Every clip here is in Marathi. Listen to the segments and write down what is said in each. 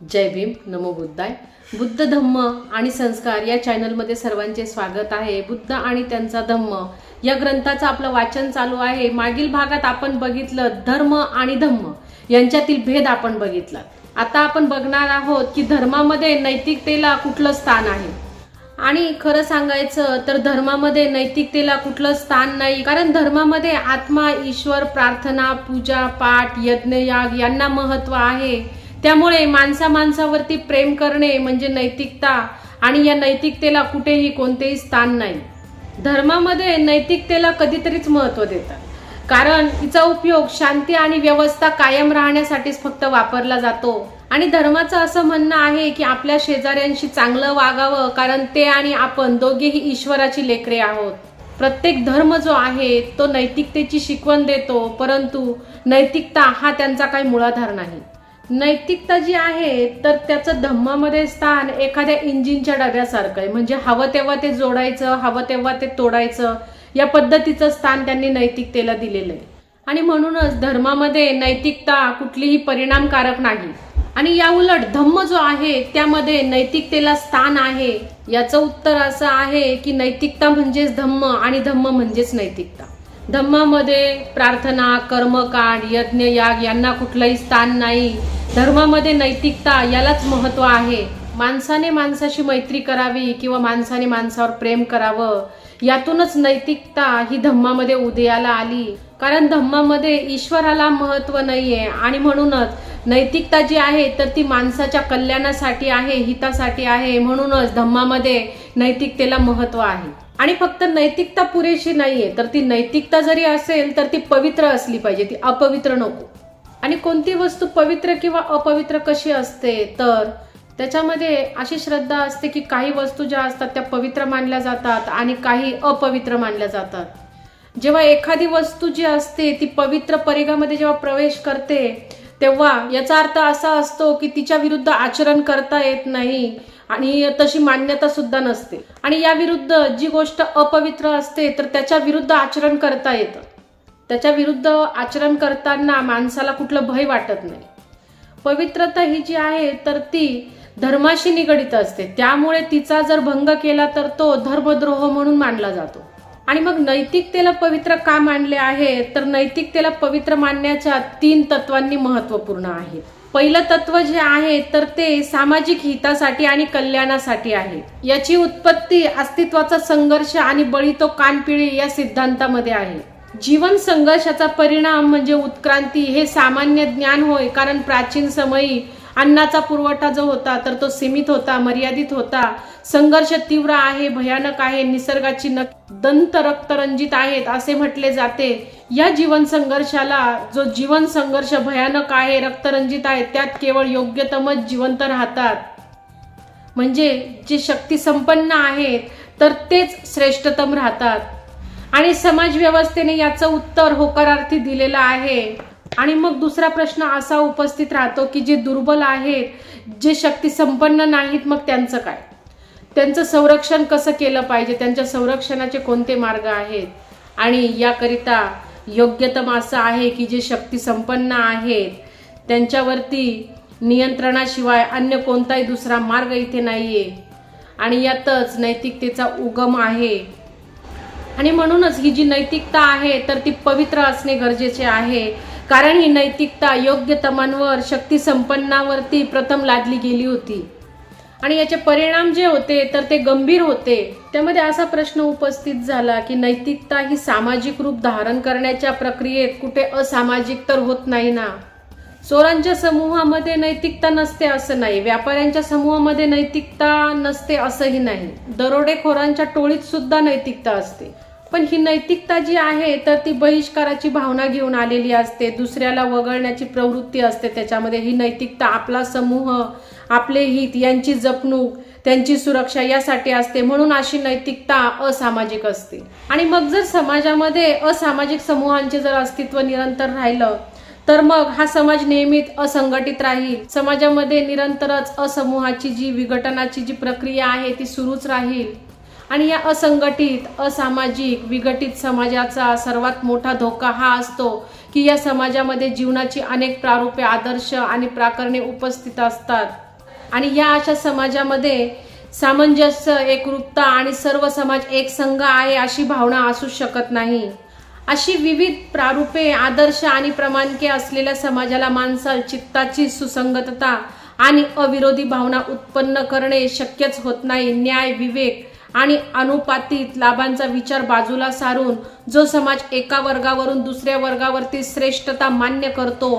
जय भीम, नमो बुद्धाय. बुद्ध धम्म आणि संस्कार या चॅनलमध्ये सर्वांचे स्वागत आहे. बुद्ध आणि त्यांचा धम्म या ग्रंथाचं आपलं वाचन चालू आहे. मागील भागात आपण बघितलं धर्म आणि धम्म यांच्यातील भेद आपण बघितला. आता आपण बघणार आहोत की धर्मामध्ये नैतिकतेला कुठलं स्थान आहे. आणि खरं सांगायचं तर धर्मामध्ये नैतिकतेला कुठलं स्थान नाही, कारण धर्मामध्ये आत्मा, ईश्वर, प्रार्थना, पूजा, पाठ, यज्ञ, याग यांना महत्त्व आहे. त्यामुळे माणसावरती प्रेम करणे म्हणजे नैतिकता, आणि या नैतिकतेला कुठेही कोणतेही स्थान नाही. धर्मामध्ये नैतिकतेला कधीतरीच महत्त्व देतात, कारण तिचा उपयोग शांती आणि व्यवस्था कायम राहण्यासाठीच फक्त वापरला जातो. आणि धर्माचं असं म्हणणं आहे की आपल्या शेजाऱ्यांशी चांगलं वागावं, कारण ते आणि आपण दोघेही ईश्वराची लेकरे आहोत. प्रत्येक धर्म जो आहे तो नैतिकतेची शिकवण देतो, परंतु नैतिकता हा त्यांचा काही मूलाधार नाही. नैतिकता जी आहे तर त्याचं धम्मामध्ये स्थान एखाद्या इंजिनच्या डब्यासारखं आहे, म्हणजे हवं तेव्हा ते जोडायचं, हवं तेव्हा ते तोडायचं, या पद्धतीचं स्थान त्यांनी नैतिकतेला दिलेलं आहे. आणि म्हणूनच धर्मामध्ये नैतिकता कुठलीही परिणामकारक नाही, आणि या उलट धम्म जो आहे त्यामध्ये नैतिकतेला स्थान आहे. याचं उत्तर असं आहे की नैतिकता म्हणजेच धम्म आणि धम्म म्हणजेच नैतिकता. धम्मामध्ये प्रार्थना, कर्मकांड, यज्ञ, याग यांना कुठलंही स्थान नाही. धर्मामध्ये नैतिकता यालाच महत्त्व आहे. माणसाने माणसाशी मैत्री करावी किंवा माणसाने माणसावर प्रेम करावं, यातूनच नैतिकता ही धम्मामध्ये उदयाला आली. कारण धम्मामध्ये ईश्वराला महत्त्व नाहीये, आणि म्हणूनच नैतिकता जी आहे तर ती माणसाच्या कल्याणासाठी आहे, हितासाठी आहे. म्हणूनच धम्मामध्ये नैतिकतेला महत्त्व आहे. आणि फक्त नैतिकता पुरेशी नाहीये, तर ती नैतिकता जरी असेल तर ती पवित्र असली पाहिजे, ती अपवित्र नको. आणि कोणती वस्तू पवित्र किंवा अपवित्र कशी असते, तर त्याच्यामध्ये अशी श्रद्धा असते की काही वस्तू ज्या असतात त्या पवित्र मानल्या जातात आणि काही अपवित्र मानल्या जातात. जेव्हा एखादी वस्तू जी असते ती पवित्र परिघामध्ये जेव्हा प्रवेश करते, तेव्हा याचा अर्थ असा असतो की तिच्या विरुद्ध आचरण करता येत नाही, आणि तशी मान्यता सुद्धा नसते. आणि या विरुद्ध जी गोष्ट अपवित्र असते तर त्याच्या विरुद्ध आचरण करता येतं. त्याच्या विरुद्ध आचरण करताना माणसाला कुठलं भय वाटत नाही. पवित्रता ही जी आहे तर ती धर्माशी निगडित असते, त्यामुळे तिचा जर भंग केला तर तो धर्मद्रोह म्हणून मानला जातो. आणि मग नैतिकतेला पवित्र का मानले आहे, तर नैतिकतेला पवित्र मानण्याच्या 3 तत्वांनी महत्त्वपूर्ण आहे. पहिलं तत्व जे आहे तर ते सामाजिक हितासाठी आणि कल्याणासाठी आहे. याची उत्पत्ती अस्तित्वाचा संघर्ष आणि बळी तो कानपिळी या सिद्धांतामध्ये आहे. जीवन संघर्षाचा परिणाम म्हणजे उत्क्रांती हे सामान्य ज्ञान होय, कारण प्राचीन समयी अन्नाचा पुरवठा जो होता तर तो सीमित होता, मर्यादित होता. संघर्ष तीव्र आहे, भयानक आहे, निसर्गाची दंत रक्तरंजित आहेत असे म्हटले जाते. या जीवन संघर्षाला, जो जीवन संघर्ष भयानक आहे, रक्तरंजित आहे, त्यात केवळ योग्यतमच जिवंत राहतात, म्हणजे जे शक्ती संपन्न आहेत तर तेच श्रेष्ठतम राहतात. आणि समाज व्यवस्थेने याचं उत्तर होकारार्थी दिलेलं आहे. आणि मग दुसरा प्रश्न असा उपस्थित राहतो की जे दुर्बल आहेत, जे शक्ती संपन्न नाहीत, मग त्यांचं काय? त्यांचं संरक्षण कसं केलं पाहिजे, त्यांच्या संरक्षणाचे कोणते मार्ग आहेत? आणि याकरिता योग्यतम असं आहे की जे शक्ती संपन्न आहेत त्यांच्यावरती नियंत्रणाशिवाय अन्य कोणताही दुसरा मार्ग इथे नाहीये, आणि यातच नैतिकतेचा उगम आहे. आणि म्हणूनच ही जी नैतिकता आहे तर ती पवित्र असणे गरजेचे आहे, कारण ही नैतिकता योग्यतमांवर, शक्ती संपन्नावरती प्रथम लादली गेली होती. आणि याचे परिणाम जे होते तर ते गंभीर होते. त्यामध्ये असा प्रश्न उपस्थित झाला की नैतिकता ही सामाजिक रूप धारण करण्याच्या प्रक्रियेत कुठे असामाजिक तर होत नाही ना? चोरांच्या समूहामध्ये नैतिकता नसते असं नाही, व्यापाऱ्यांच्या समूहामध्ये नैतिकता नसते असंही नाही, दरोडेखोरांच्या टोळीत सुद्धा नैतिकता असते. पण ही नैतिकता जी आहे तर ती बहिष्काराची भावना घेऊन आलेली असते, दुसऱ्याला वगळण्याची प्रवृत्ती असते. त्याच्यामध्ये ही नैतिकता आपला समूह, आपले हित यांची जपणूक, त्यांची सुरक्षा यासाठी असते. म्हणून अशी नैतिकता असामाजिक असते. आणि मग जर समाजामध्ये असामाजिक समूहांचे जर अस्तित्व निरंतर राहिलं तर मग हा समाज नेहमीच असंघटित राहील. समाजामध्ये निरंतरच असमूहाची जी विघटनाची जी प्रक्रिया आहे ती सुरूच राहील. आणि या असंघटित, असामाजिक, विघटित समाजाचा सर्वात मोठा धोका हा असतो की या समाजामध्ये जीवनाची अनेक प्रारूपे, आदर्श आणि प्रकरणे उपस्थित असतात. आणि या अशा समाजामध्ये सामंजस्य, एकरूपता आणि सर्व समाज एक संघ आहे अशी भावना असू शकत नाही. अशी विविध प्रारूपे, आदर्श आणि प्रमाणके असलेल्या समाजाला माणसाला चित्ताची सुसंगतता आणि अविरोधी भावना उत्पन्न करणे शक्यच होत नाही. न्याय, विवेक आणि अनुपातिक लाभांचा विचार बाजूला सारून जो समाज एका वर्गावरून दुसऱ्या वर्गावरती श्रेष्ठता मान्य करतो,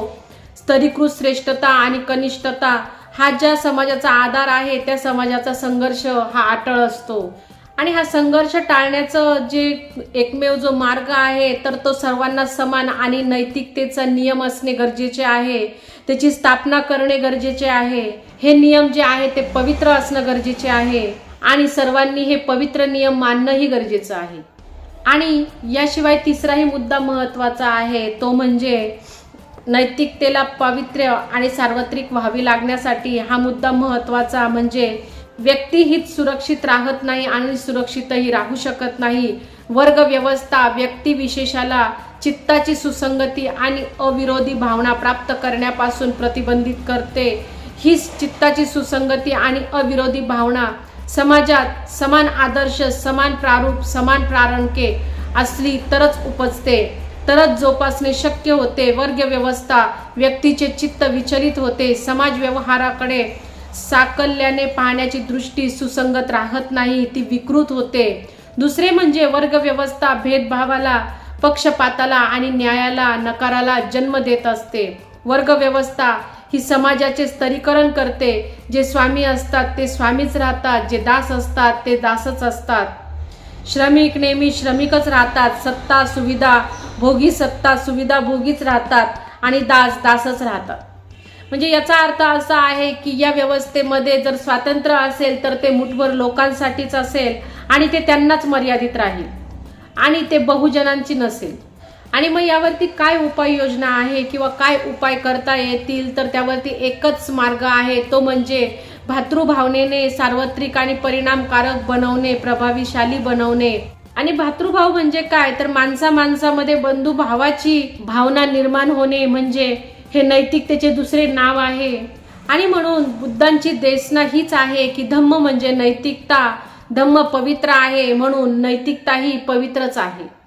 स्तरीकृत श्रेष्ठता आणि कनिष्ठता हा ज्या समाजाचा आधार आहे, त्या समाजाचा संघर्ष हा अटळ असतो. आणि हा संघर्ष टाळण्याचं जे एकमेव जो मार्ग आहे तर तो सर्वांना समान आणि नैतिकतेचा नियम असणे गरजेचे आहे. त्याची स्थापना करणे गरजेचे आहे. हे नियम जे आहे ते पवित्र असणं गरजेचे आहे आणि सर्वांनी हे पवित्र नियम मानणंही गरजेचं आहे. आणि याशिवाय तिसराही मुद्दा महत्त्वाचा आहे, तो म्हणजे नैतिकतेला पावित्र्य आणि सार्वत्रिक व्हावी लागण्यासाठी हा मुद्दा महत्त्वाचा म्हणजे व्यक्तिहित सुरक्षित राहत नाही आणि सुरक्षितही राहू शकत नाही. वर्ग व्यवस्था व्यक्तिविशेषाला चित्ताची सुसंगती आणि अविरोधी भावना प्राप्त करण्यापासून प्रतिबंधित करते. ही चित्ताची सुसंगती आणि अविरोधी भावना समाजात समान आदर्श, समान प्रारूप, समान प्रारणके असली तरच उपजते, तरच जोपासणे शक्य होते. वर्ग व्यवस्था व्यक्तीचे चित्त विचलित होते. समाज व्यवहाराकडे साकल्याने पाहण्याची दृष्टी सुसंगत राहत नाही, ती विकृत होते. दुसरे म्हणजे वर्ग व्यवस्था भेदभावाला, पक्षपाताला आणि न्यायाला, नकाराला जन्म देत असते. वर्ग व्यवस्था ही समाजाचे स्तरीकरण करते. जे स्वामी असतात ते स्वामीच राहतात, जे दास असतात ते दासच असतात. श्रमिक नेहमी श्रमिकच राहतात. सत्ता सुविधा भोगी, सत्ता सुविधा भोगीच राहतात आणि दास दासच राहतात. म्हणजे याचा अर्थ असा आहे की या व्यवस्थेमध्ये जर स्वातंत्र्य असेल तर ते मुठभर लोकांसाठीच असेल आणि ते त्यांनाच मर्यादित राहील आणि ते बहुजनांची नसेल. आणि मग यावरती काय उपाययोजना आहे किंवा काय उपाय करता येतील, तर त्यावरती एकच मार्ग आहे, तो म्हणजे भातृभावनेने सार्वत्रिक आणि परिणामकारक बनवणे, प्रभावीशाली बनवणे. आणि भातृभाव म्हणजे काय, तर माणसामध्ये बंधुभावाची भावना निर्माण होणे म्हणजे हे नैतिकतेचे दुसरे नाव आहे. आणि म्हणून बुद्धांची देशना हीच आहे की धम्म म्हणजे नैतिकता, धम्म पवित्र आहे म्हणून नैतिकता ही पवित्रच आहे.